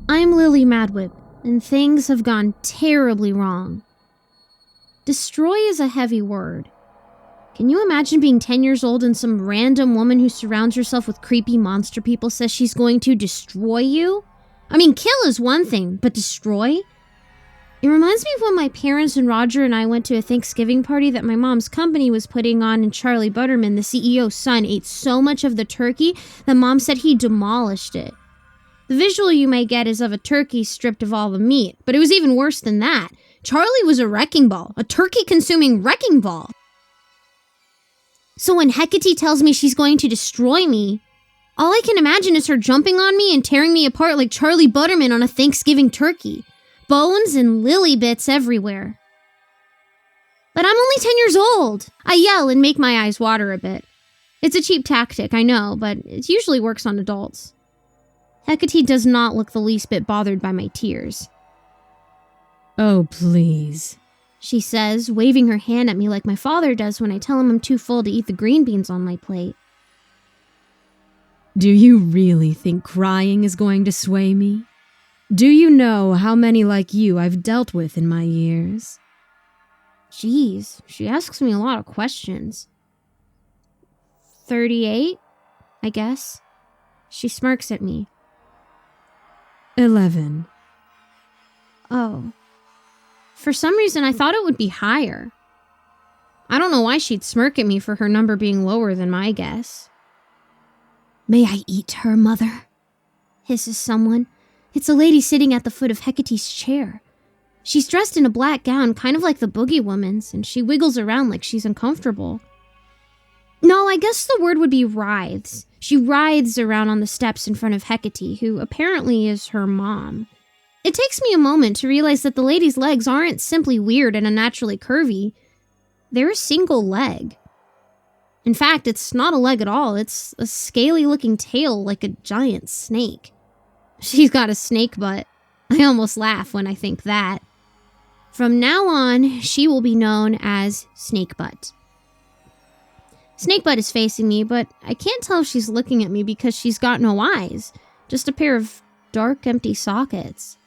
I'm Lily Madwhip, and things have gone terribly wrong. Destroy is a heavy word. Can you imagine being 10 years old and some random woman who surrounds herself with creepy monster people says she's going to destroy you? I mean, kill is one thing, but destroy? It reminds me of when my parents and Roger and I went to a Thanksgiving party that my mom's company was putting on, and Charlie Butterman, the CEO's son, ate so much of the turkey that Mom said he demolished it. The visual you may get is of a turkey stripped of all the meat, but it was even worse than that. Charlie was a wrecking ball, a turkey-consuming wrecking ball. So when Hecate tells me she's going to destroy me, all I can imagine is her jumping on me and tearing me apart like Charlie Butterman on a Thanksgiving turkey. Bones and lily bits everywhere. But I'm only 10 years old. I yell and make my eyes water a bit. It's a cheap tactic, I know, but it usually works on adults. Hecate does not look the least bit bothered by my tears. Oh, please, she says, waving her hand at me like my father does when I tell him I'm too full to eat the green beans on my plate. Do you really think crying is going to sway me? Do you know how many like you I've dealt with in my years? Jeez, she asks me a lot of questions. 38, I guess. She smirks at me. 11. Oh. For some reason, I thought it would be higher. I don't know why she'd smirk at me for her number being lower than my guess. May I eat her, Mother? Hisses someone. It's a lady sitting at the foot of Hecate's chair. She's dressed in a black gown, kind of like the Boogie Woman's, and she wiggles around like she's uncomfortable. No, I guess the word would be writhes. She writhes around on the steps in front of Hecate, who apparently is her mom. It takes me a moment to realize that the lady's legs aren't simply weird and unnaturally curvy. They're a single leg. In fact, it's not a leg at all. It's a scaly-looking tail like a giant snake. She's got a snake butt. I almost laugh when I think that. From now on, she will be known as Snake Butt. Snake Butt is facing me, but I can't tell if she's looking at me because she's got no eyes. Just a pair of dark, empty sockets.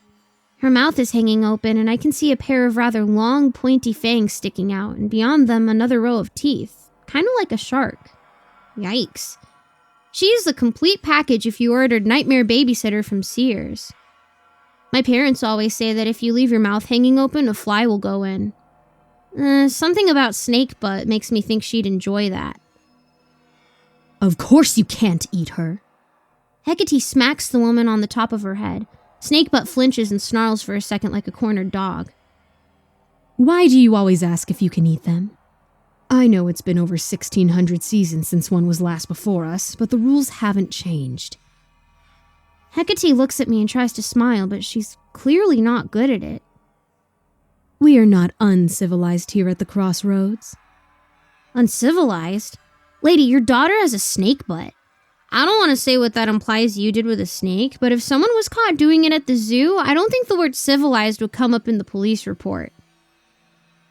Her mouth is hanging open, and I can see a pair of rather long, pointy fangs sticking out, and beyond them another row of teeth, kind of like a shark. Yikes. She is the complete package if you ordered Nightmare Babysitter from Sears. My parents always say that if you leave your mouth hanging open, a fly will go in. Something about Snake Butt makes me think she'd enjoy that. Of course you can't eat her. Hecate smacks the woman on the top of her head. Snake Butt flinches and snarls for a second like a cornered dog. Why do you always ask if you can eat them? I know it's been over 1,600 seasons since one was last before us, but the rules haven't changed. Hecate looks at me and tries to smile, but she's clearly not good at it. We are not uncivilized here at the Crossroads. Uncivilized? Lady, your daughter has a snake butt. I don't want to say what that implies you did with a snake, but if someone was caught doing it at the zoo, I don't think the word civilized would come up in the police report.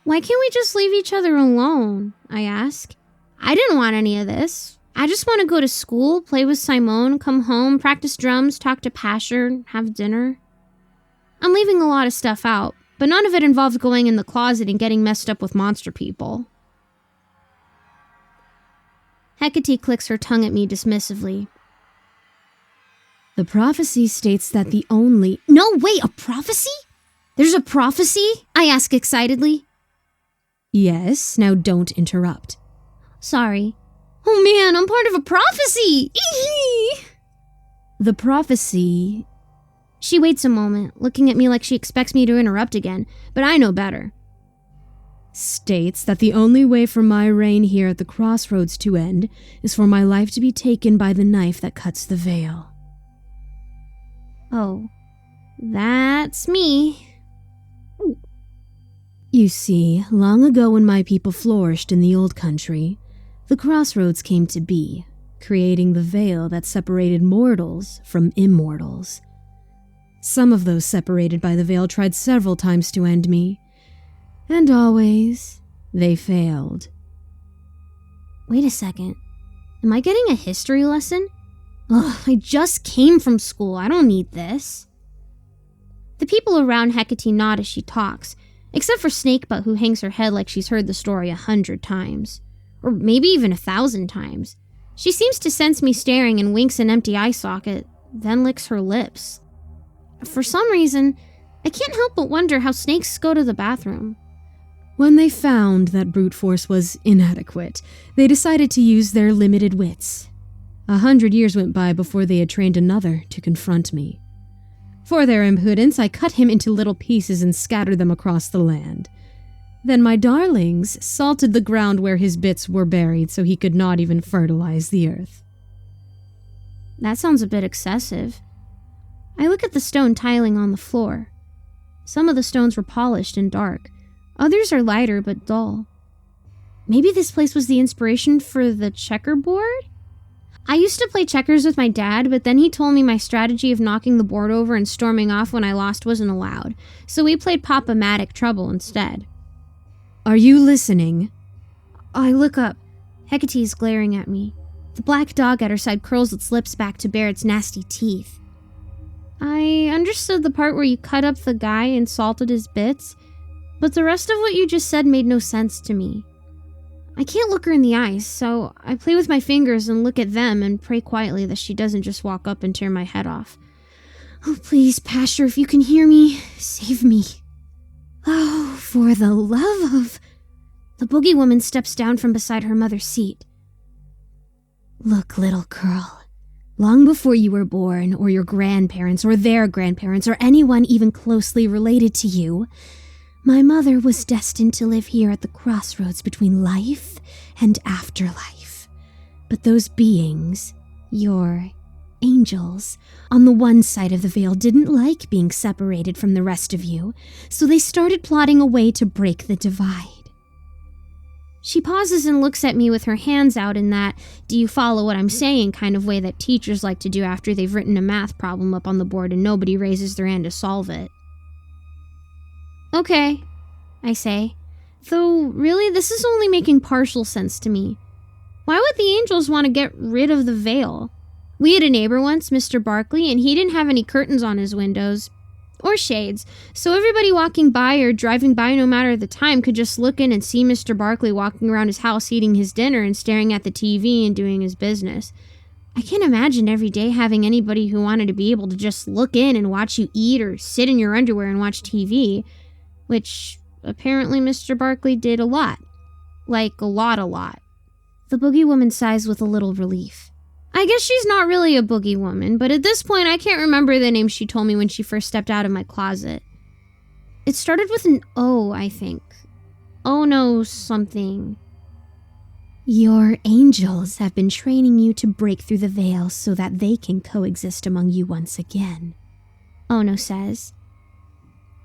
Why can't we just leave each other alone? I ask. I didn't want any of this. I just want to go to school, play with Simone, come home, practice drums, talk to Pasher, have dinner. I'm leaving a lot of stuff out, but none of it involves going in the closet and getting messed up with monster people. Hecate clicks her tongue at me dismissively. The prophecy states that the only... No, wait, a prophecy? There's a prophecy? I ask excitedly. Yes, now don't interrupt. Sorry. Oh man, I'm part of a prophecy! The prophecy... She waits a moment, looking at me like she expects me to interrupt again, but I know better. States that the only way for my reign here at the Crossroads to end is for my life to be taken by the knife that cuts the veil. Oh, that's me. You see, long ago when my people flourished in the old country, the Crossroads came to be, creating the veil that separated mortals from immortals. Some of those separated by the veil tried several times to end me, and always they failed. Wait a second. Am I getting a history lesson? Ugh, I just came from school. I don't need this. The people around Hecate nod as she talks, except for Snakebutt, who hangs her head like she's heard the story 100 times. Or maybe even 1,000 times. She seems to sense me staring and winks an empty eye socket, then licks her lips. For some reason, I can't help but wonder how snakes go to the bathroom. When they found that brute force was inadequate, they decided to use their limited wits. 100 years went by before they had trained another to confront me. For their impudence, I cut him into little pieces and scattered them across the land. Then my darlings salted the ground where his bits were buried so he could not even fertilize the earth. That sounds a bit excessive. I look at the stone tiling on the floor. Some of the stones were polished and dark. Others are lighter but dull. Maybe this place was the inspiration for the checkerboard? I used to play checkers with my dad, but then he told me my strategy of knocking the board over and storming off when I lost wasn't allowed, so we played Pop-O-Matic Trouble instead. Are you listening? I look up. Hecate is glaring at me. The black dog at her side curls its lips back to bare its nasty teeth. I understood the part where you cut up the guy and salted his bits, but the rest of what you just said made no sense to me. I can't look her in the eyes, so I play with my fingers and look at them and pray quietly that she doesn't just walk up and tear my head off. Oh, please, Pastor, if you can hear me, save me. Oh, for the love of... The boogie woman steps down from beside her mother's seat. Look, little girl, long before you were born, or your grandparents, or their grandparents, or anyone even closely related to you, my mother was destined to live here at the crossroads between life and afterlife. But those beings, your angels, on the one side of the veil didn't like being separated from the rest of you, so they started plotting a way to break the divide. She pauses and looks at me with her hands out in that, do you follow what I'm saying kind of way that teachers like to do after they've written a math problem up on the board and nobody raises their hand to solve it. Okay, I say. Though, really, this is only making partial sense to me. Why would the angels want to get rid of the veil? We had a neighbor once, Mr. Barkley, and he didn't have any curtains on his windows. Or shades, so everybody walking by or driving by no matter the time could just look in and see Mr. Barkley walking around his house eating his dinner and staring at the TV and doing his business. I can't imagine every day having anybody who wanted to be able to just look in and watch you eat or sit in your underwear and watch TV. Which, apparently Mr. Barkley did a lot. Like, a lot. The boogie woman sighs with a little relief. I guess she's not really a boogie woman, but at this point I can't remember the name she told me when she first stepped out of my closet. It started with an O, I think. Oh no, something. Your angels have been training you to break through the veil so that they can coexist among you once again, Ono says.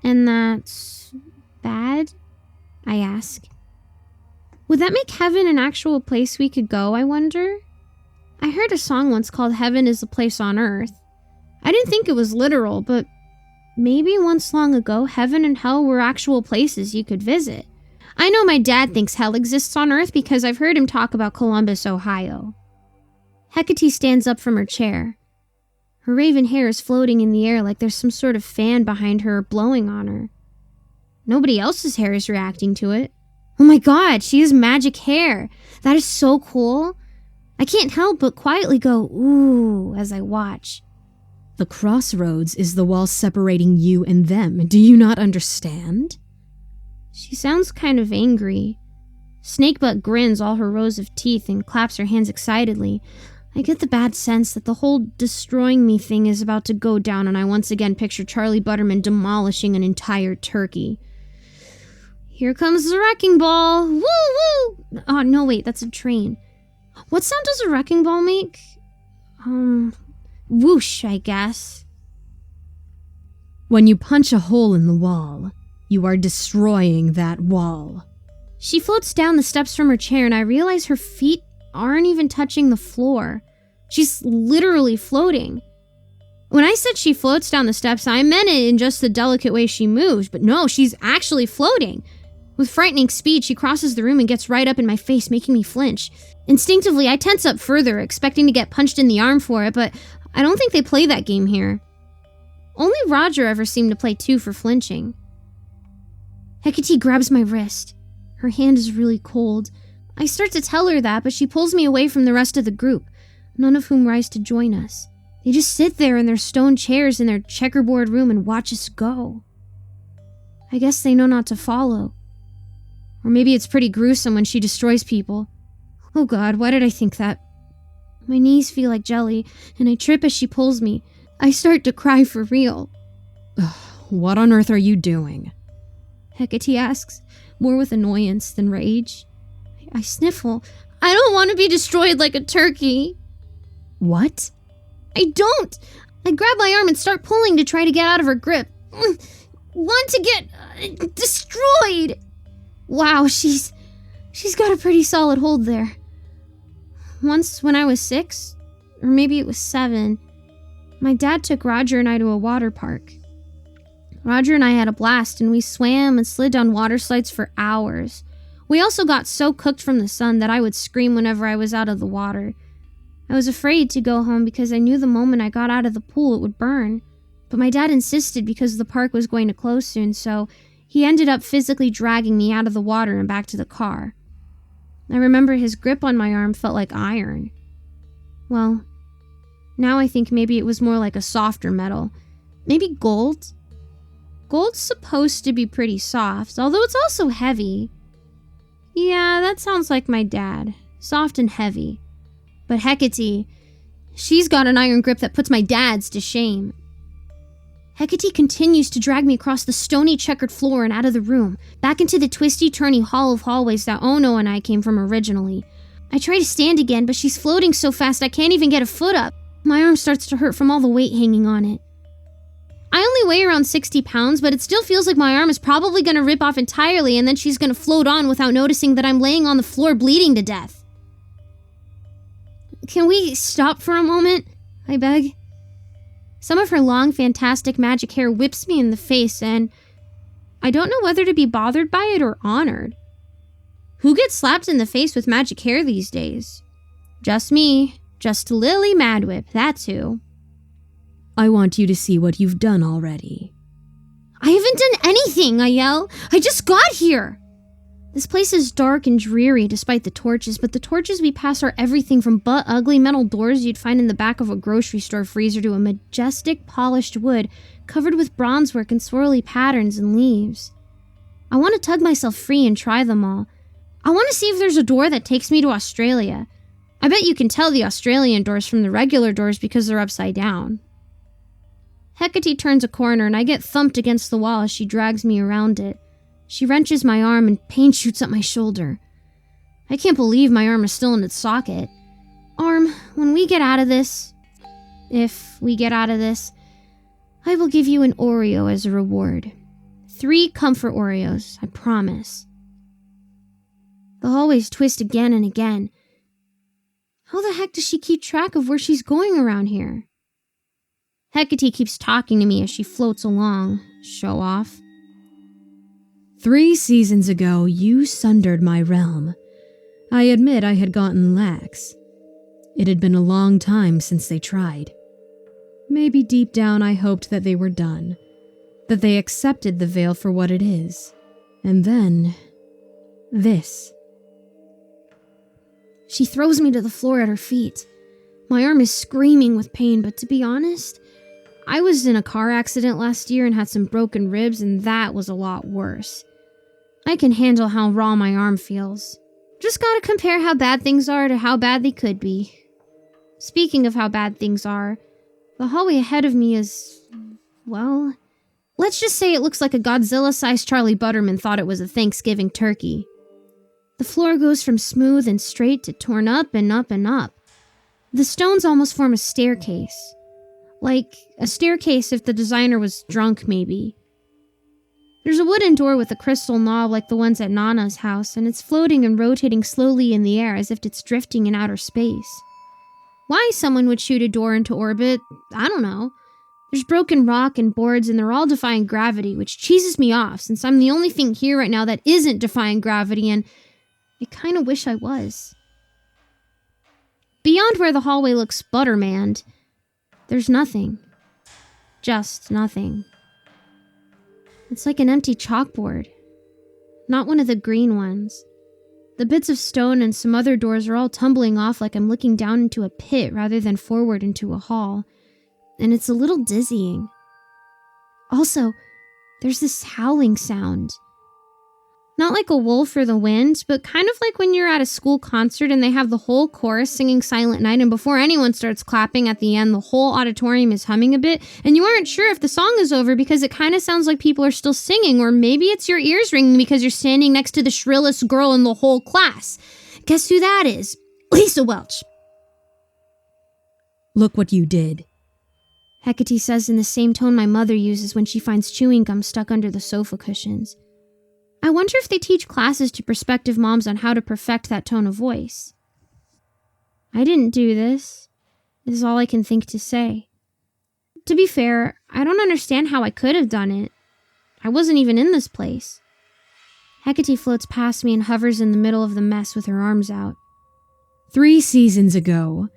And that's bad? I ask. Would that make heaven an actual place we could go, I wonder? I heard a song once called Heaven is a Place on Earth. I didn't think it was literal, but maybe once long ago, heaven and hell were actual places you could visit. I know my dad thinks hell exists on Earth because I've heard him talk about Columbus, Ohio. Hecate stands up from her chair. Her raven hair is floating in the air like there's some sort of fan behind her blowing on her. Nobody else's hair is reacting to it. Oh my god, she has magic hair. That is so cool. I can't help but quietly go, ooh, as I watch. The crossroads is the wall separating you and them. Do you not understand? She sounds kind of angry. Snakebutt grins all her rows of teeth and claps her hands excitedly. I get the bad sense that the whole destroying me thing is about to go down, and I once again picture Charlie Butterman demolishing an entire turkey. Here comes the wrecking ball. Woo woo! Oh, no, wait, that's a train. What sound does a wrecking ball make? Whoosh, I guess. When you punch a hole in the wall, you are destroying that wall. She floats down the steps from her chair, and I realize her feet aren't even touching the floor. She's literally floating. When I said she floats down the steps, I meant it in just the delicate way she moves, but no, she's actually floating. With frightening speed, she crosses the room and gets right up in my face, making me flinch. Instinctively, I tense up further, expecting to get punched in the arm for it, but I don't think they play that game here. Only Roger ever seemed to play two for flinching. Hecate grabs my wrist. Her hand is really cold. I start to tell her that, but she pulls me away from the rest of the group, none of whom rise to join us. They just sit there in their stone chairs in their checkerboard room and watch us go. I guess they know not to follow. Or maybe it's pretty gruesome when she destroys people. Oh God, why did I think that? My knees feel like jelly, and I trip as she pulls me. I start to cry for real. What on earth are you doing? Hecate asks, more with annoyance than rage. I sniffle. I don't want to be destroyed like a turkey. What? I don't! I grab my arm and start pulling to try to get out of her grip. Want to get destroyed! Wow, she's got a pretty solid hold there. Once when I was 6, or maybe it was 7, my dad took Roger and I to a water park. Roger and I had a blast, and we swam and slid down water slides for hours. We also got so cooked from the sun that I would scream whenever I was out of the water. I was afraid to go home because I knew the moment I got out of the pool it would burn. But my dad insisted because the park was going to close soon, so he ended up physically dragging me out of the water and back to the car. I remember his grip on my arm felt like iron. Well, now I think maybe it was more like a softer metal. Maybe gold? Gold's supposed to be pretty soft, although it's also heavy. Yeah, that sounds like my dad. Soft and heavy. But Hecate, she's got an iron grip that puts my dad's to shame. Hecate continues to drag me across the stony checkered floor and out of the room, back into the twisty-turny hall of hallways that Ono and I came from originally. I try to stand again, but she's floating so fast I can't even get a foot up. My arm starts to hurt from all the weight hanging on it. I only weigh around 60 pounds, but it still feels like my arm is probably going to rip off entirely and then she's going to float on without noticing that I'm laying on the floor bleeding to death. Can we stop for a moment? I beg. Some of her long, fantastic magic hair whips me in the face, and I don't know whether to be bothered by it or honored. Who gets slapped in the face with magic hair these days? Just me. Just Lily Madwhip, that's who. I want you to see what you've done already. I haven't done anything, I yell. I just got here. This place is dark and dreary despite the torches, but the torches we pass are everything from butt-ugly metal doors you'd find in the back of a grocery store freezer to a majestic polished wood covered with bronzework and swirly patterns and leaves. I want to tug myself free and try them all. I want to see if there's a door that takes me to Australia. I bet you can tell the Australian doors from the regular doors because they're upside down. Hecate turns a corner and I get thumped against the wall as she drags me around it. She wrenches my arm and pain shoots up my shoulder. I can't believe my arm is still in its socket. Arm, when we get out of this, if we get out of this, I will give you an Oreo as a reward. 3 comfort Oreos, I promise. The hallways twist again and again. How the heck does she keep track of where she's going around here? Hecate keeps talking to me as she floats along. Show off. 3 seasons ago, you sundered my realm. I admit I had gotten lax. It had been a long time since they tried. Maybe deep down I hoped that they were done, that they accepted the veil for what it is. And then, this. She throws me to the floor at her feet. My arm is screaming with pain, but to be honest, I was in a car accident last year and had some broken ribs, and that was a lot worse. I can handle how raw my arm feels. Just gotta compare how bad things are to how bad they could be. Speaking of how bad things are, the hallway ahead of me is, well, let's just say it looks like a Godzilla-sized Charlie Butterman thought it was a Thanksgiving turkey. The floor goes from smooth and straight to torn up and up and up. The stones almost form a staircase. Like a staircase if the designer was drunk, maybe. There's a wooden door with a crystal knob like the ones at Nana's house, and it's floating and rotating slowly in the air as if it's drifting in outer space. Why someone would shoot a door into orbit, I don't know. There's broken rock and boards, and they're all defying gravity, which cheeses me off since I'm the only thing here right now that isn't defying gravity, and I kind of wish I was. Beyond where the hallway looks buttermanned, there's nothing. Just nothing. It's like an empty chalkboard. Not one of the green ones. The bits of stone and some other doors are all tumbling off like I'm looking down into a pit rather than forward into a hall. And it's a little dizzying. Also, there's this howling sound. Not like a wolf or the wind, but kind of like when you're at a school concert and they have the whole chorus singing Silent Night, and before anyone starts clapping at the end, the whole auditorium is humming a bit, and you aren't sure if the song is over because it kind of sounds like people are still singing, or maybe it's your ears ringing because you're standing next to the shrillest girl in the whole class. Guess who that is? Lisa Welch. Look what you did. Hecate says in the same tone my mother uses when she finds chewing gum stuck under the sofa cushions. I wonder if they teach classes to prospective moms on how to perfect that tone of voice. I didn't do this, is all I can think to say. To be fair, I don't understand how I could have done it. I wasn't even in this place. Hecate floats past me and hovers in the middle of the mess with her arms out. 3 seasons ago,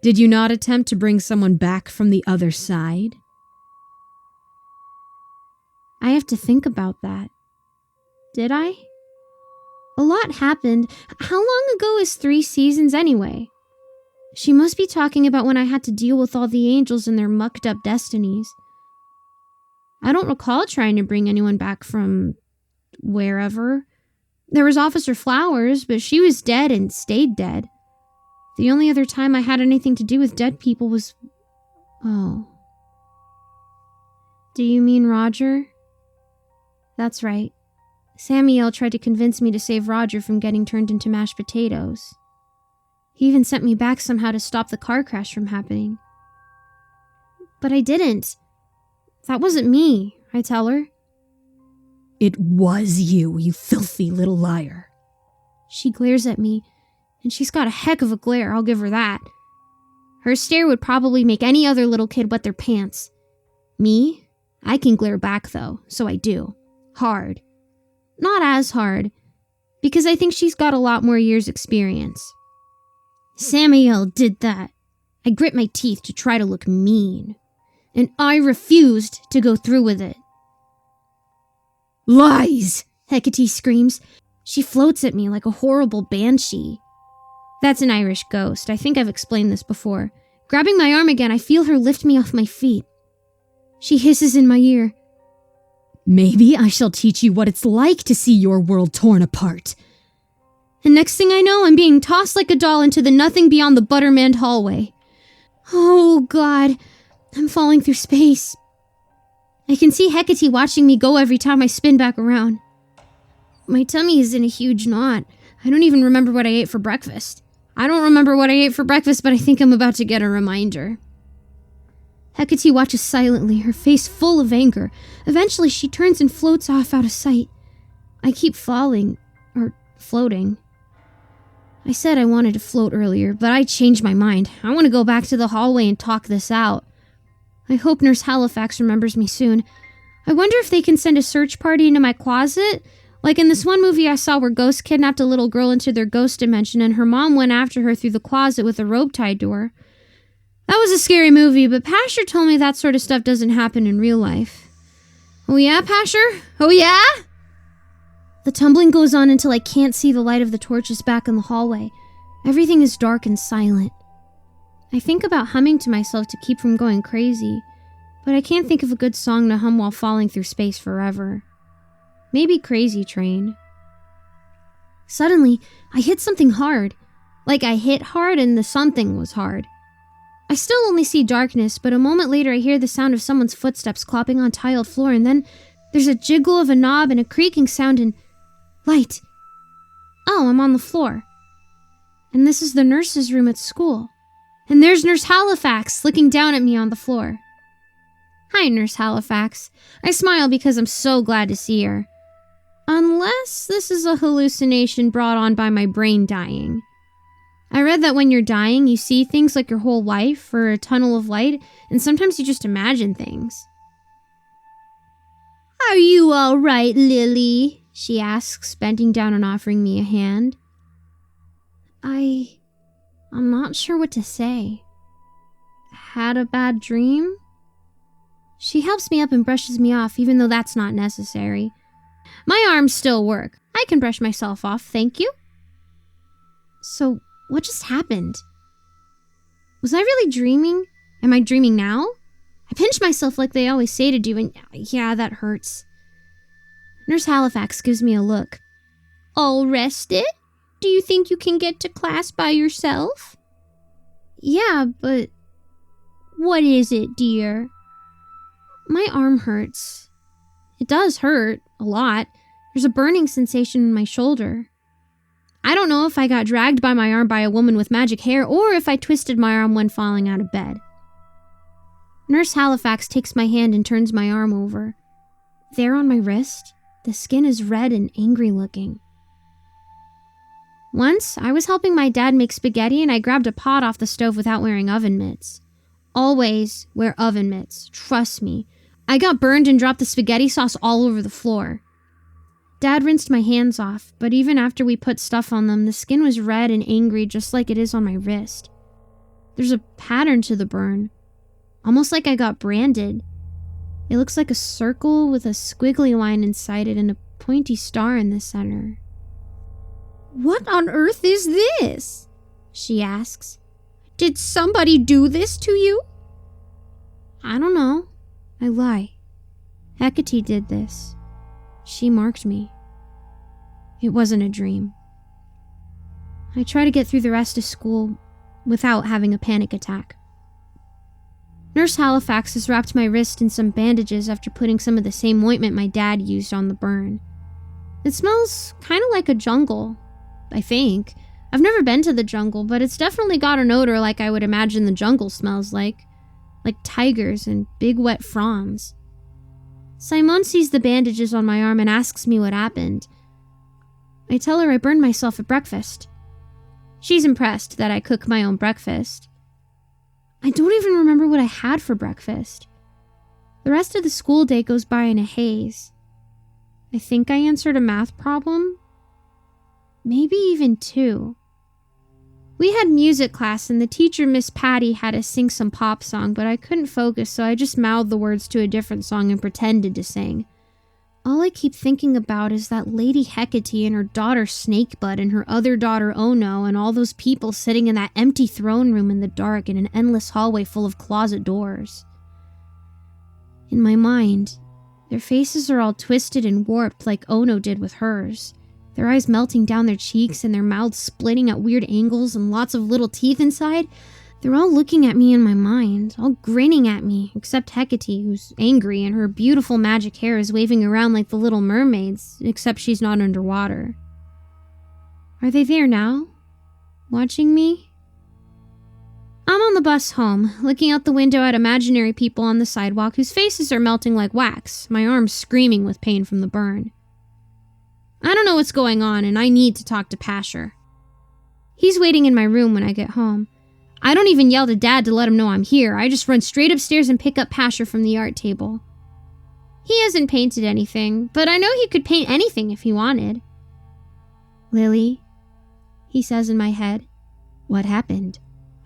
did you not attempt to bring someone back from the other side? I have to think about that. Did I? A lot happened. How long ago is 3 seasons anyway? She must be talking about when I had to deal with all the angels and their mucked up destinies. I don't recall trying to bring anyone back from wherever. There was Officer Flowers, but she was dead and stayed dead. The only other time I had anything to do with dead people was... Oh. Do you mean Roger? That's right. Samuel tried to convince me to save Roger from getting turned into mashed potatoes. He even sent me back somehow to stop the car crash from happening. But I didn't. That wasn't me, I tell her. It was you, you filthy little liar. She glares at me, and she's got a heck of a glare, I'll give her that. Her stare would probably make any other little kid wet their pants. Me? I can glare back though, so I do. Hard. Not as hard, because I think she's got a lot more years' experience. Samuel did that. I grit my teeth to try to look mean, and I refused to go through with it. Lies! Hecate screams. She floats at me like a horrible banshee. That's an Irish ghost. I think I've explained this before. Grabbing my arm again, I feel her lift me off my feet. She hisses in my ear. Maybe I shall teach you what it's like to see your world torn apart. And next thing I know, I'm being tossed like a doll into the nothing beyond the buttermanned hallway. Oh, God. I'm falling through space. I can see Hecate watching me go every time I spin back around. My tummy is in a huge knot. I don't even remember what I ate for breakfast. I don't remember what I ate for breakfast, but I think I'm about to get a reminder. Hecate watches silently, her face full of anger. Eventually, she turns and floats off out of sight. I keep falling, or floating. I said I wanted to float earlier, but I changed my mind. I want to go back to the hallway and talk this out. I hope Nurse Halifax remembers me soon. I wonder if they can send a search party into my closet? Like in this one movie I saw where ghosts kidnapped a little girl into their ghost dimension and her mom went after her through the closet with a rope tied to her. That was a scary movie, but Pasher told me that sort of stuff doesn't happen in real life. Oh yeah, Pasher? Oh yeah? The tumbling goes on until I can't see the light of the torches back in the hallway. Everything is dark and silent. I think about humming to myself to keep from going crazy, but I can't think of a good song to hum while falling through space forever. Maybe Crazy Train. Suddenly, I hit something hard. Like I hit hard and the something was hard. I still only see darkness, but a moment later I hear the sound of someone's footsteps clopping on tiled floor, and then there's a jiggle of a knob and a creaking sound and light. Oh, I'm on the floor. And this is the nurse's room at school. And there's Nurse Halifax looking down at me on the floor. Hi, Nurse Halifax. I smile because I'm so glad to see her. Unless this is a hallucination brought on by my brain dying. I read that when you're dying, you see things like your whole life or a tunnel of light, and sometimes you just imagine things. Are you all right, Lily? She asks, bending down and offering me a hand. I'm not sure what to say. Had a bad dream? She helps me up and brushes me off, even though that's not necessary. My arms still work. I can brush myself off, thank you. So, what just happened? Was I really dreaming? Am I dreaming now? I pinch myself like they always say to do, and yeah, that hurts. Nurse Halifax gives me a look. All rested? Do you think you can get to class by yourself? Yeah, but... What is it, dear? My arm hurts. It does hurt, a lot. There's a burning sensation in my shoulder. I don't know if I got dragged by my arm by a woman with magic hair or if I twisted my arm when falling out of bed. Nurse Halifax takes my hand and turns my arm over. There on my wrist, the skin is red and angry looking. Once, I was helping my dad make spaghetti and I grabbed a pot off the stove without wearing oven mitts. Always wear oven mitts, trust me. I got burned and dropped the spaghetti sauce all over the floor. Dad rinsed my hands off, but even after we put stuff on them, the skin was red and angry just like it is on my wrist. There's a pattern to the burn, almost like I got branded. It looks like a circle with a squiggly line inside it and a pointy star in the center. What on earth is this? She asks. Did somebody do this to you? I don't know. I lie. Hecate did this. She marked me. It wasn't a dream. I try to get through the rest of school without having a panic attack. Nurse Halifax has wrapped my wrist in some bandages after putting some of the same ointment my dad used on the burn. It smells kind of like a jungle, I think. I've never been to the jungle, but it's definitely got an odor like I would imagine the jungle smells like tigers and big wet fronds. Simone sees the bandages on my arm and asks me what happened. I tell her I burned myself at breakfast. She's impressed that I cook my own breakfast. I don't even remember what I had for breakfast. The rest of the school day goes by in a haze. I think I answered a math problem. Maybe even 2. We had music class and the teacher, Miss Patty, had us sing some pop song, but I couldn't focus, so I just mouthed the words to a different song and pretended to sing. All I keep thinking about is that Lady Hecate and her daughter Snakebud and her other daughter Ono and all those people sitting in that empty throne room in the dark in an endless hallway full of closet doors. In my mind, their faces are all twisted and warped like Ono did with hers. Their eyes melting down their cheeks and their mouths splitting at weird angles and lots of little teeth inside. They're all looking at me in my mind, all grinning at me, except Hecate, who's angry and her beautiful magic hair is waving around like the little mermaids, except she's not underwater. Are they there now? Watching me? I'm on the bus home, looking out the window at imaginary people on the sidewalk whose faces are melting like wax, my arms screaming with pain from the burn. I don't know what's going on, and I need to talk to Pasher. He's waiting in my room when I get home. I don't even yell to Dad to let him know I'm here. I just run straight upstairs and pick up Pasher from the art table. He hasn't painted anything, but I know he could paint anything if he wanted. Lily, he says in my head, what happened?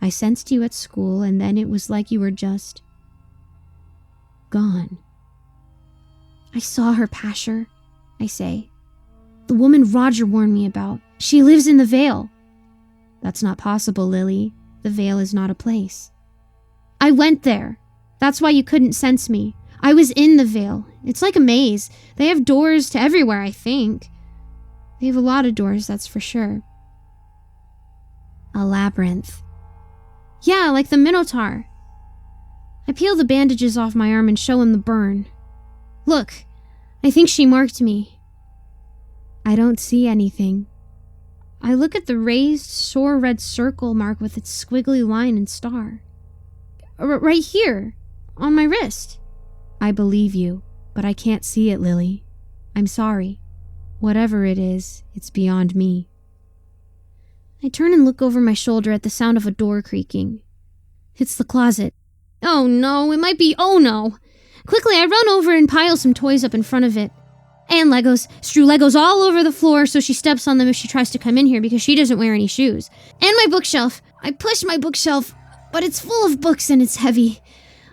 I sensed you at school, and then it was like you were just... gone. I saw her, Pasher, I say. The woman Roger warned me about. She lives in the Vale. That's not possible, Lily. The Vale is not a place. I went there. That's why you couldn't sense me. I was in the Vale. It's like a maze. They have doors to everywhere, I think. They have a lot of doors, that's for sure. A labyrinth. Yeah, like the Minotaur. I peel the bandages off my arm and show him the burn. Look, I think she marked me. I don't see anything. I look at the raised, sore red circle mark with its squiggly line and star. Right here, on my wrist. I believe you, but I can't see it, Lily. I'm sorry. Whatever it is, it's beyond me. I turn and look over my shoulder at the sound of a door creaking. It's the closet. Oh no, it might be Ono. Quickly, I run over and pile some toys up in front of it. And Legos. Strew Legos all over the floor so she steps on them if she tries to come in here because she doesn't wear any shoes. And my bookshelf. I push my bookshelf, but it's full of books and it's heavy.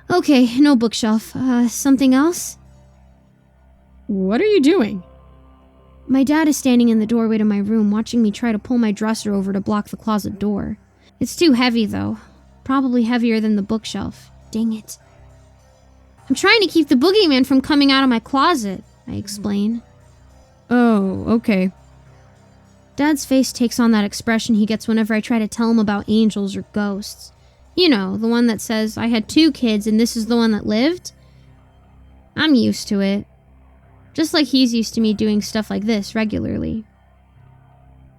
Okay, no bookshelf. Something else? What are you doing? My dad is standing in the doorway to my room, watching me try to pull my dresser over to block the closet door. It's too heavy, though. Probably heavier than the bookshelf. Dang it. I'm trying to keep the boogeyman from coming out of my closet, I explain. Oh, okay. Dad's face takes on that expression he gets whenever I try to tell him about angels or ghosts. You know, the one that says, I had 2 kids and this is the one that lived? I'm used to it. Just like he's used to me doing stuff like this regularly.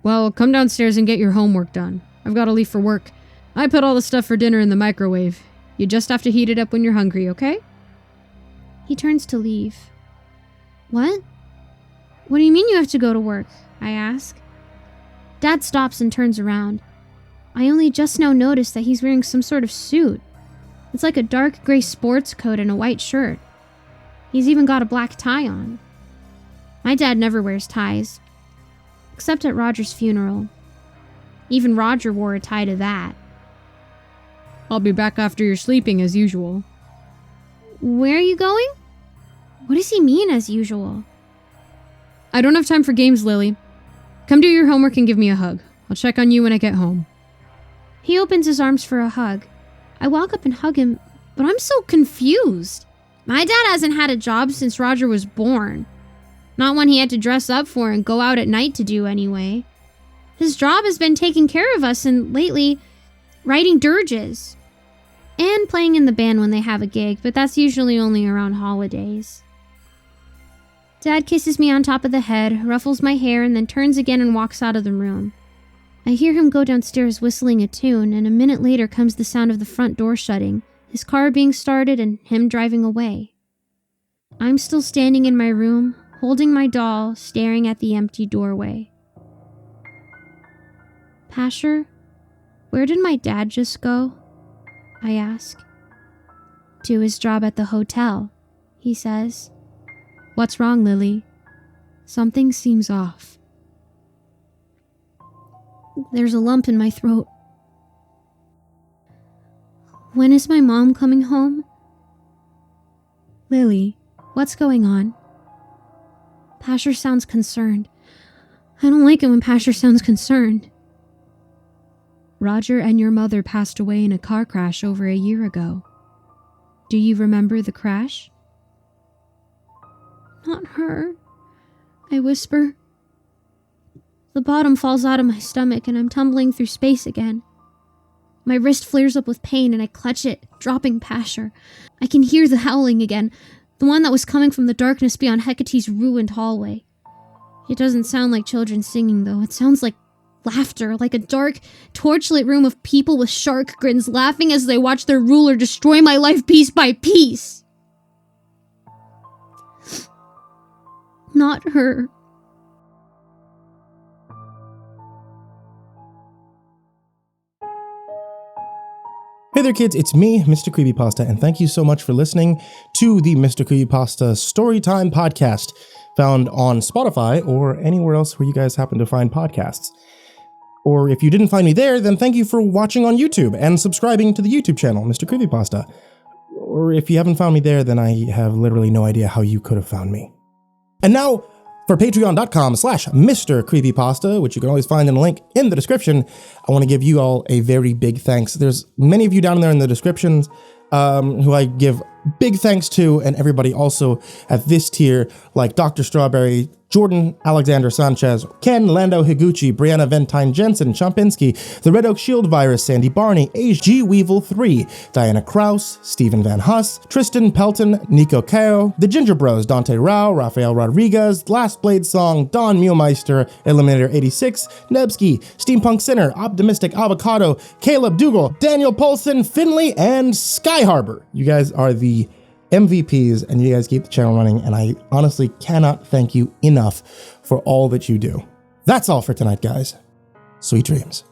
Well, come downstairs and get your homework done. I've got to leave for work. I put all the stuff for dinner in the microwave. You just have to heat it up when you're hungry, okay? He turns to leave. What? What do you mean you have to go to work? I ask. Dad stops and turns around. I only just now noticed that he's wearing some sort of suit. It's like a dark gray sports coat and a white shirt. He's even got a black tie on. My dad never wears ties. Except at Roger's funeral. Even Roger wore a tie to that. I'll be back after you're sleeping as usual. Where are you going? What does he mean as usual? I don't have time for games, Lily. Come do your homework and give me a hug. I'll check on you when I get home. He opens his arms for a hug. I walk up and hug him, but I'm so confused. My dad hasn't had a job since Roger was born. Not one he had to dress up for and go out at night to do anyway. His job has been taking care of us and lately, writing dirges. And playing in the band when they have a gig, but that's usually only around holidays. Dad kisses me on top of the head, ruffles my hair, and then turns again and walks out of the room. I hear him go downstairs whistling a tune, and a minute later comes the sound of the front door shutting, his car being started, and him driving away. I'm still standing in my room, holding my doll, staring at the empty doorway. Pasher, where did my dad just go? I ask. To his job at the hotel, he says. What's wrong, Lily? Something seems off. There's a lump in my throat. When is my mom coming home? Lily, what's going on? Pasher sounds concerned. I don't like it when Pasher sounds concerned. Roger and your mother passed away in a car crash over a year ago. Do you remember the crash? Not her, I whisper. The bottom falls out of my stomach and I'm tumbling through space again. My wrist flares up with pain and I clutch it, dropping Pasher. I can hear the howling again, the one that was coming from the darkness beyond Hecate's ruined hallway. It doesn't sound like children singing though, it sounds like laughter, like a dark, torchlit room of people with shark grins laughing as they watch their ruler destroy my life piece by piece. Not her. Hey there kids, it's me, Mrcreepypasta, and thank you so much for listening to the Mrcreepypasta Storytime podcast, found on Spotify or anywhere else where you guys happen to find podcasts. Or if you didn't find me there, then thank you for watching on YouTube and subscribing to the YouTube channel, Mrcreepypasta. Or if you haven't found me there, then I have literally no idea how you could have found me. And now, for patreon.com/MrCreepyPasta, which you can always find in a link in the description, I want to give you all a very big thanks. There's many of you down there in the descriptions who I give big thanks to, and everybody also at this tier, like Dr. Strawberry, Jordan Alexander Sanchez, Ken, Lando Higuchi, Brianna Van Tine-Janzen, Chompski, TheRedOakShieldVirus, Sindee Barney, G Weevil 3, Diana Kraus, Stephen VanHuss, Tristain Pelton, Nico, kaeo, TheGingerBroz, Dante Rowe, Raphael Rodriguez, Lastbladesong, Meulmeester, Eliminator 86, Nebsky, SteampunkSinner, OptimisticAvacado, Kaleb Dougal, Daniel Poulsen, Finley, and Sky Harbor. You guys are the MVPs, and you guys keep the channel running, and I honestly cannot thank you enough for all that you do. That's all for tonight, guys. Sweet dreams.